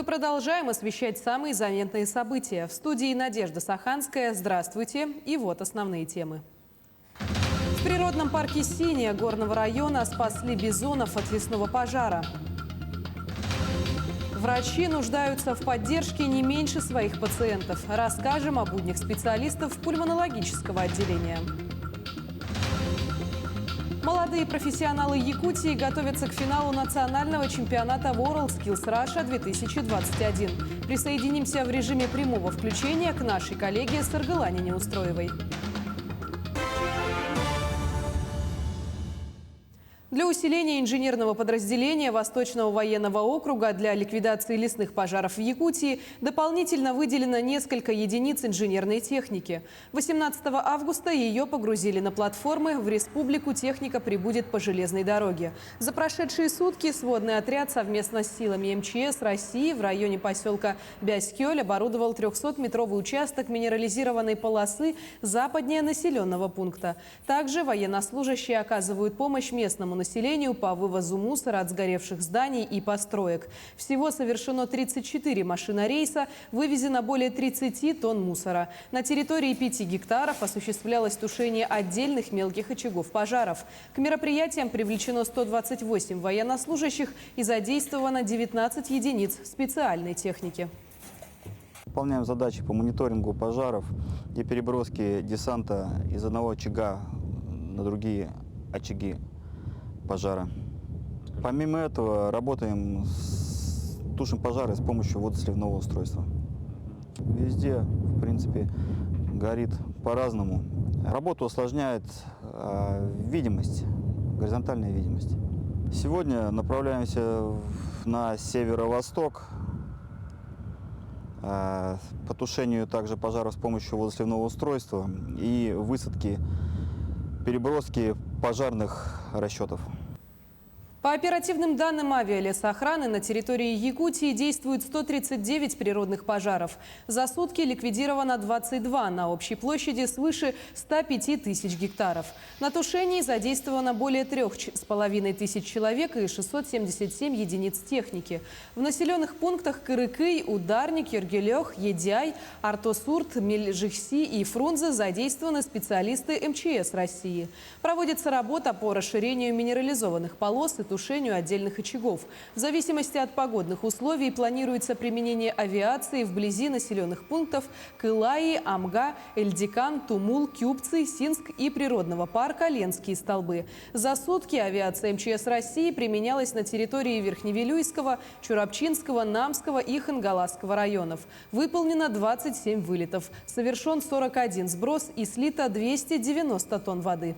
Мы продолжаем освещать самые заметные события. В студии Надежда Саханская. Здравствуйте. И вот основные темы. В природном парке Синяя Горного района спасли бизонов от лесного пожара. Врачи нуждаются в поддержке не меньше своих пациентов. Расскажем о буднях специалистов пульмонологического отделения. Молодые профессионалы Якутии готовятся к финалу национального чемпионата WorldSkills Russia 2021. Присоединимся в режиме прямого включения к нашей коллеге Саргалане Неустроевой. Для усиления инженерного подразделения Восточного военного округа для ликвидации лесных пожаров в Якутии дополнительно выделено несколько единиц инженерной техники. 18 августа ее погрузили на платформы. В республику техника прибудет по железной дороге. За прошедшие сутки сводный отряд совместно с силами МЧС России в районе поселка Бяскёль оборудовал 300-метровый участок минерализированной полосы западнее населенного пункта. Также военнослужащие оказывают помощь местному населению по вывозу мусора от сгоревших зданий и построек. Всего совершено 34 машинорейса, вывезено более 30 тонн мусора. На территории 5 гектаров осуществлялось тушение отдельных мелких очагов пожаров. К мероприятиям привлечено 128 военнослужащих и задействовано 19 единиц специальной техники. Выполняем задачи по мониторингу пожаров и переброске десанта из одного очага на другие очаги пожара. Помимо этого работаем, тушим пожары с помощью водосливного устройства. Везде, в принципе, горит по-разному. Работу усложняет видимость, горизонтальная видимость. Сегодня направляемся на северо-восток по тушению также пожаров с помощью водосливного устройства и высадки, переброски пожарных расчетов. По оперативным данным авиалесоохраны на территории Якутии действует 139 природных пожаров. За сутки ликвидировано 22 на общей площади свыше 105 тысяч гектаров. На тушении задействовано более 3500 человек и 677 единиц техники. В населенных пунктах Кырыкый, Ударник, Ергелёх, Едяй, Артосурт, Мельжихси и Фрунзе задействованы специалисты МЧС России. Проводится работа по расширению минерализованных полос и тушению отдельных очагов. В зависимости от погодных условий планируется применение авиации вблизи населенных пунктов Кылаи, Амга, Эльдикан, Тумул, Кюбцы, Синск и природного парка Ленские столбы. За сутки авиация МЧС России применялась на территории Верхневилюйского, Чурапчинского, Намского и Хангаласского районов. Выполнено 27 вылетов, совершен 41 сброс и слито 290 тонн воды.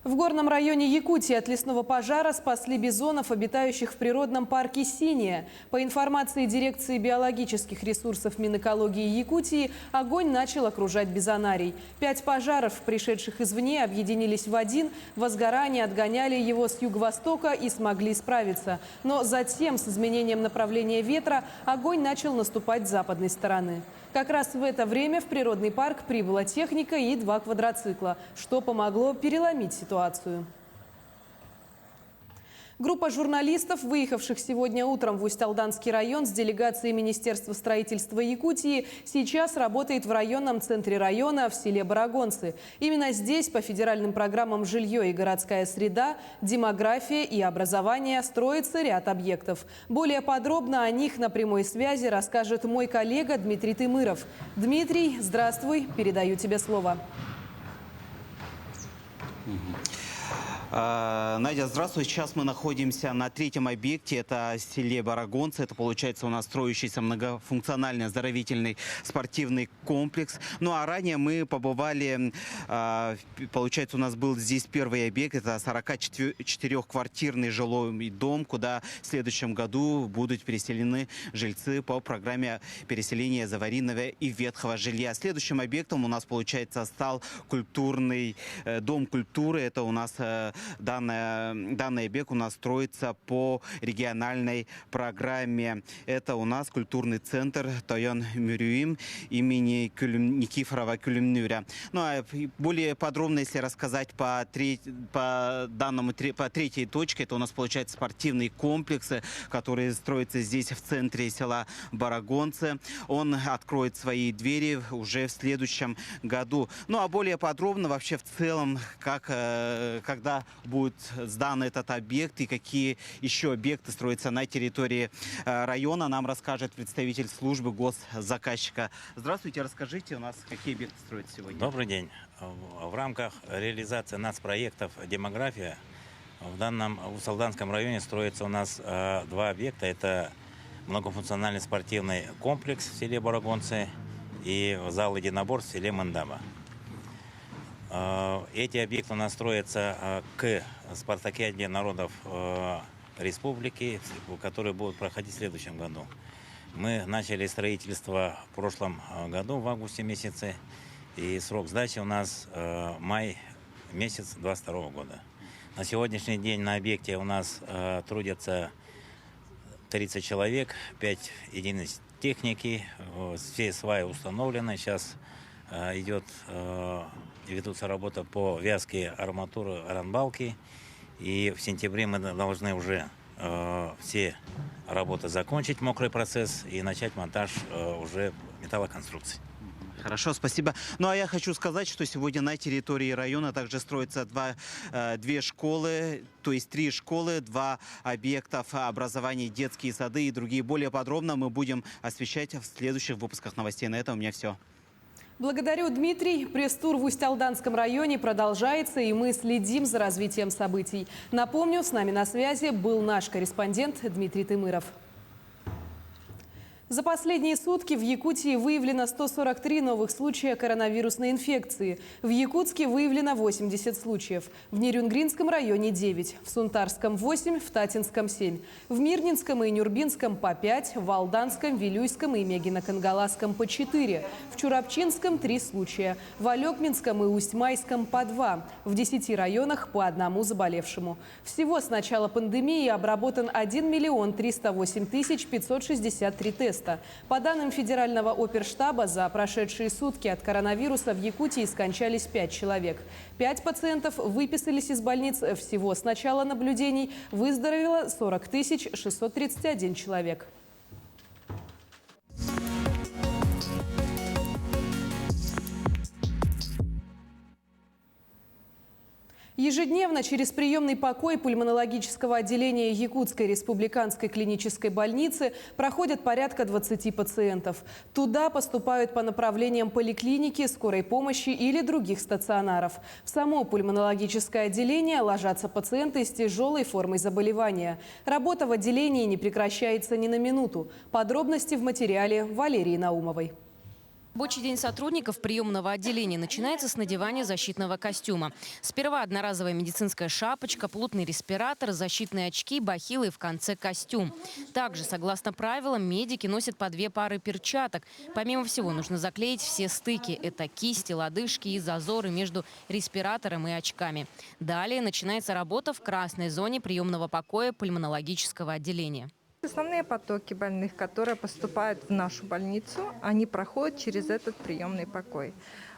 В горном районе Якутии от лесного пожара спасли бизонов, обитающих в природном парке Синяя. По информации дирекции биологических ресурсов Минэкологии Якутии, огонь начал окружать бизонарий. 5 пожаров, пришедших извне, объединились в один. Возгорание отгоняли его с юго-востока и смогли справиться. Но затем, с изменением направления ветра, огонь начал наступать с западной стороны. Как раз в это время в природный парк прибыла техника и 2 квадроцикла, что помогло переломить ситуацию. Группа журналистов, выехавших сегодня утром в Усть-Алданский район с делегацией Министерства строительства Якутии, сейчас работает в районном центре района в селе Барагонцы. Именно здесь по федеральным программам «Жилье и городская среда», «Демография» и «Образование» строится ряд объектов. Более подробно о них на прямой связи расскажет мой коллега Дмитрий Тымыров. Дмитрий, здравствуй, передаю тебе слово. Надя, здравствуй. Сейчас мы находимся на 3-м объекте. Это селе Барагонцы. Это, получается, у нас строящийся многофункциональный оздоровительный спортивный комплекс. Ну, а ранее мы побывали, получается, у нас был здесь первый объект. Это 44-квартирный жилой дом, куда в следующем году будут переселены жильцы по программе переселения из аварийного и ветхого жилья. Следующим объектом у нас, получается, стал культурный дом культуры. Это у нас данный объект у нас строится по региональной программе. Это у нас культурный центр Тойон Мюрюим имени Никифорова Кюльмнюря. Ну а более подробно, если рассказать по третьей точке, это у нас получается спортивные комплексы, которые строятся здесь в центре села Барагонцы. Он откроет свои двери уже в следующем году. Ну а более подробно вообще в целом, когда будет сдан этот объект и какие еще объекты строятся на территории района, нам расскажет представитель службы госзаказчика. Здравствуйте, расскажите у нас, какие объекты строятся сегодня. Добрый день. В рамках реализации нацпроектов «Демография» в Салданском районе строится у нас два объекта. Это многофункциональный спортивный комплекс в селе Барагонцы и зал единоборств в селе Мандаба. Эти объекты у нас строятся к спартакиаде народов республики, которые будут проходить в следующем году. Мы начали строительство в прошлом году, в августе месяце, и срок сдачи у нас май месяц 2022 года. На сегодняшний день на объекте у нас трудятся 30 человек, 5 единиц техники, все сваи установлены. Сейчас ведутся работа по вязке арматуры аранбалки, и в сентябре мы должны уже все работы закончить, мокрый процесс, и начать монтаж уже металлоконструкций. Хорошо, спасибо. Ну а я хочу сказать, что сегодня на территории района также строятся две школы, то есть 3 школы, 2 объекта образования, детские сады и другие. Более подробно мы будем освещать в следующих выпусках новостей. На этом у меня все. Благодарю, Дмитрий. Пресс-тур в Усть-Алданском районе продолжается, и мы следим за развитием событий. Напомню, с нами на связи был наш корреспондент Дмитрий Тымыров. За последние сутки в Якутии выявлено 143 новых случая коронавирусной инфекции. В Якутске выявлено 80 случаев. В Нерюнгринском районе 9, в Сунтарском 8, в Татинском 7. В Мирнинском и Нюрбинском по 5, в Алданском, Вилюйском и Мегино-Кангаласском по 4. В Чурапчинском 3 случая. В Алекминском и Усть-Майском по 2. В 10 районах по 1 заболевшему. Всего с начала пандемии обработан 1 308 563 теста. По данным Федерального оперштаба, за прошедшие сутки от коронавируса в Якутии скончались 5 человек. 5 пациентов выписались из больниц. Всего с начала наблюдений выздоровело 40 631 человек. Ежедневно через приемный покой пульмонологического отделения Якутской республиканской клинической больницы проходят порядка 20 пациентов. Туда поступают по направлениям поликлиники, скорой помощи или других стационаров. В само пульмонологическое отделение ложатся пациенты с тяжелой формой заболевания. Работа в отделении не прекращается ни на минуту. Подробности в материале Валерии Наумовой. Рабочий день сотрудников приемного отделения начинается с надевания защитного костюма. Сперва одноразовая медицинская шапочка, плотный респиратор, защитные очки, бахилы и в конце костюм. Также, согласно правилам, медики носят по 2 пары перчаток. Помимо всего, нужно заклеить все стыки. Это кисти, лодыжки и зазоры между респиратором и очками. Далее начинается работа в красной зоне приемного покоя пульмонологического отделения. Основные потоки больных, которые поступают в нашу больницу, они проходят через этот приемный покой.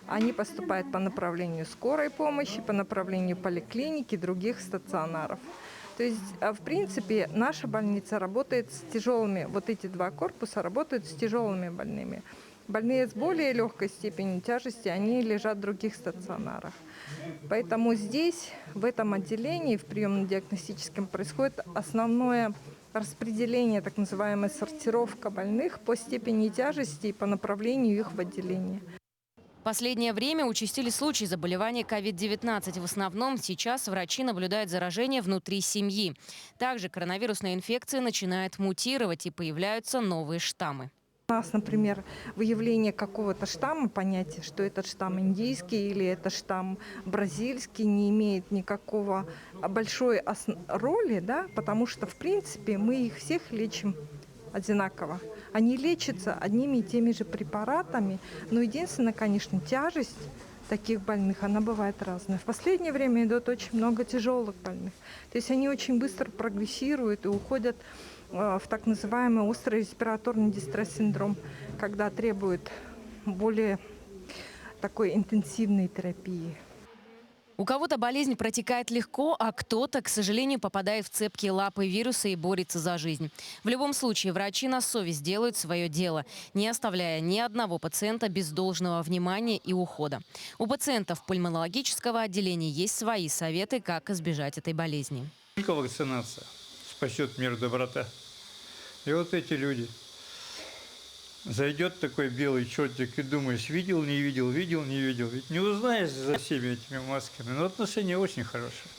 Они поступают по направлению скорой помощи, по направлению поликлиники, других стационаров. То есть, в принципе, наша больница работает с тяжелыми, вот эти 2 корпуса работают с тяжелыми больными. Больные с более легкой степенью тяжести, они лежат в других стационарах. Поэтому здесь, в этом отделении, в приемно-диагностическом, происходит основное распределение, так называемая сортировка больных по степени тяжести и по направлению их в отделение. В последнее время участились случаи заболевания COVID-19. В основном сейчас врачи наблюдают заражение внутри семьи. Также коронавирусная инфекция начинает мутировать и появляются новые штаммы. У нас, например, выявление какого-то штамма, понятие, что этот штамм индийский или это штамм бразильский, не имеет никакого большой роли, да, потому что, в принципе, мы их всех лечим одинаково. Они лечатся одними и теми же препаратами, но единственное, конечно, тяжесть таких больных, она бывает разная. В последнее время идет очень много тяжелых больных. То есть они очень быстро прогрессируют и уходят в так называемый острый респираторный дистресс-синдром, когда требует более такой интенсивной терапии. У кого-то болезнь протекает легко, а кто-то, к сожалению, попадает в цепкие лапы вируса и борется за жизнь. В любом случае, врачи на совесть делают свое дело, не оставляя ни одного пациента без должного внимания и ухода. У пациентов пульмонологического отделения есть свои советы, как избежать этой болезни. Только вакцинация спасет мир, доброта. И вот эти люди. Зайдет такой белый чертик и думаешь, видел, не видел, видел, не видел. Ведь не узнаешь за всеми этими масками. Но отношение очень хорошее.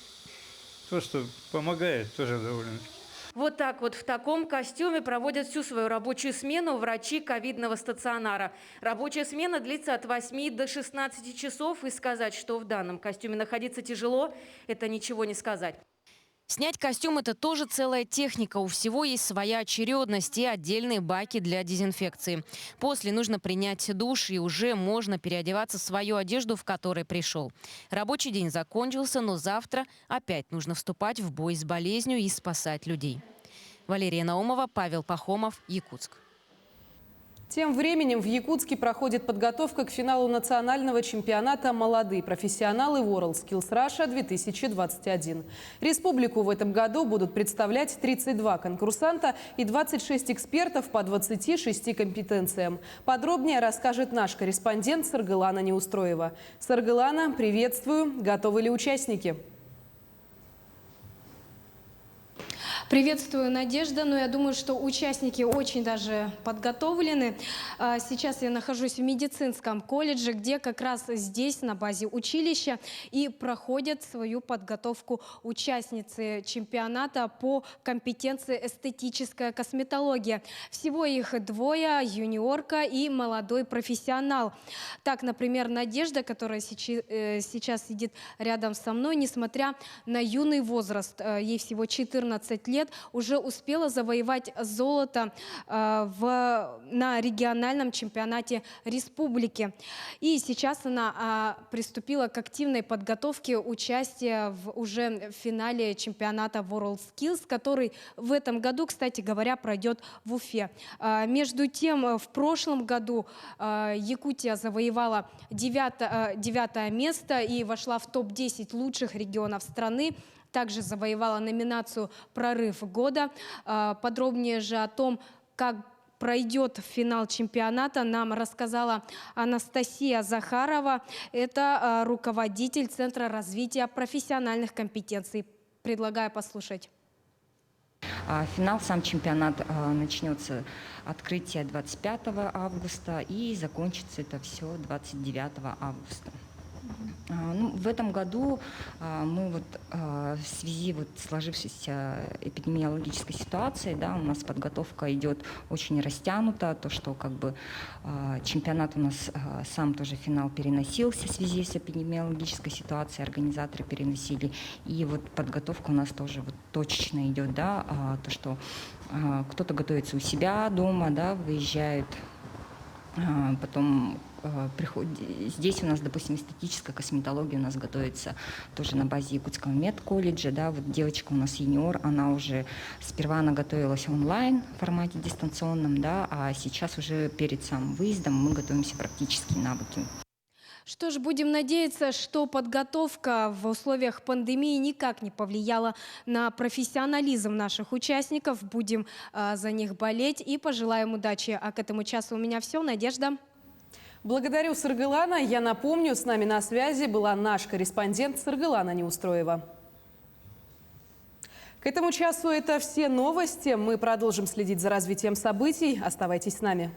То, что помогает, тоже довольно-таки. Вот так вот в таком костюме проводят всю свою рабочую смену врачи ковидного стационара. Рабочая смена длится от 8 до 16 часов. И сказать, что в данном костюме находиться тяжело, это ничего не сказать. Снять костюм – это тоже целая техника. У всего есть своя очередность и отдельные баки для дезинфекции. После нужно принять душ, и уже можно переодеваться в свою одежду, в которой пришел. Рабочий день закончился, но завтра опять нужно вступать в бой с болезнью и спасать людей. Валерия Наумова, Павел Пахомов, Якутск. Тем временем в Якутске проходит подготовка к финалу национального чемпионата «Молодые профессионалы WorldSkills Russia 2021». Республику в этом году будут представлять 32 конкурсанта и 26 экспертов по 26 компетенциям. Подробнее расскажет наш корреспондент Саргылана Неустроева. Саргылана, приветствую. Готовы ли участники? Приветствую, Надежда. Но я думаю, что участники очень даже подготовлены. Сейчас я нахожусь в медицинском колледже, где как раз здесь, на базе училища, и проходят свою подготовку участницы чемпионата по компетенции эстетическая косметология. Всего их двое: юниорка и молодой профессионал. Так, например, Надежда, которая сейчас сидит рядом со мной, несмотря на юный возраст, ей всего 14 лет, уже успела завоевать золото на региональном чемпионате республики. И сейчас она приступила к активной подготовке участия уже в финале чемпионата WorldSkills, который в этом году, кстати говоря, пройдет в Уфе. Между тем, в прошлом году Якутия завоевала 9-е место и вошла в топ-10 лучших регионов страны. Также завоевала номинацию «Прорыв года». Подробнее же о том, как пройдет финал чемпионата, нам рассказала Анастасия Захарова. Это руководитель Центра развития профессиональных компетенций. Предлагаю послушать. Финал, сам чемпионат начнется открытие 25 августа и закончится это все 29 августа. В этом году мы в связи с сложившейся эпидемиологической ситуацией, у нас подготовка идет очень растянута, то, что чемпионат у нас сам тоже финал переносился в связи с эпидемиологической ситуацией, организаторы переносили, и подготовка у нас тоже точечно идет, то, что кто-то готовится у себя дома, выезжает, потом здесь у нас, допустим, эстетическая косметология у нас готовится тоже на базе Якутского медколледжа. Девочка у нас юниор, она уже сперва она готовилась онлайн в формате дистанционном, а сейчас уже перед самым выездом мы готовимся практические навыки. Что ж, будем надеяться, что подготовка в условиях пандемии никак не повлияла на профессионализм наших участников. Будем за них болеть и пожелаем удачи. А к этому часу у меня все. Надежда. Благодарю, Саргылана. Я напомню, с нами на связи была наш корреспондент Саргылана Неустроева. К этому часу это все новости. Мы продолжим следить за развитием событий. Оставайтесь с нами.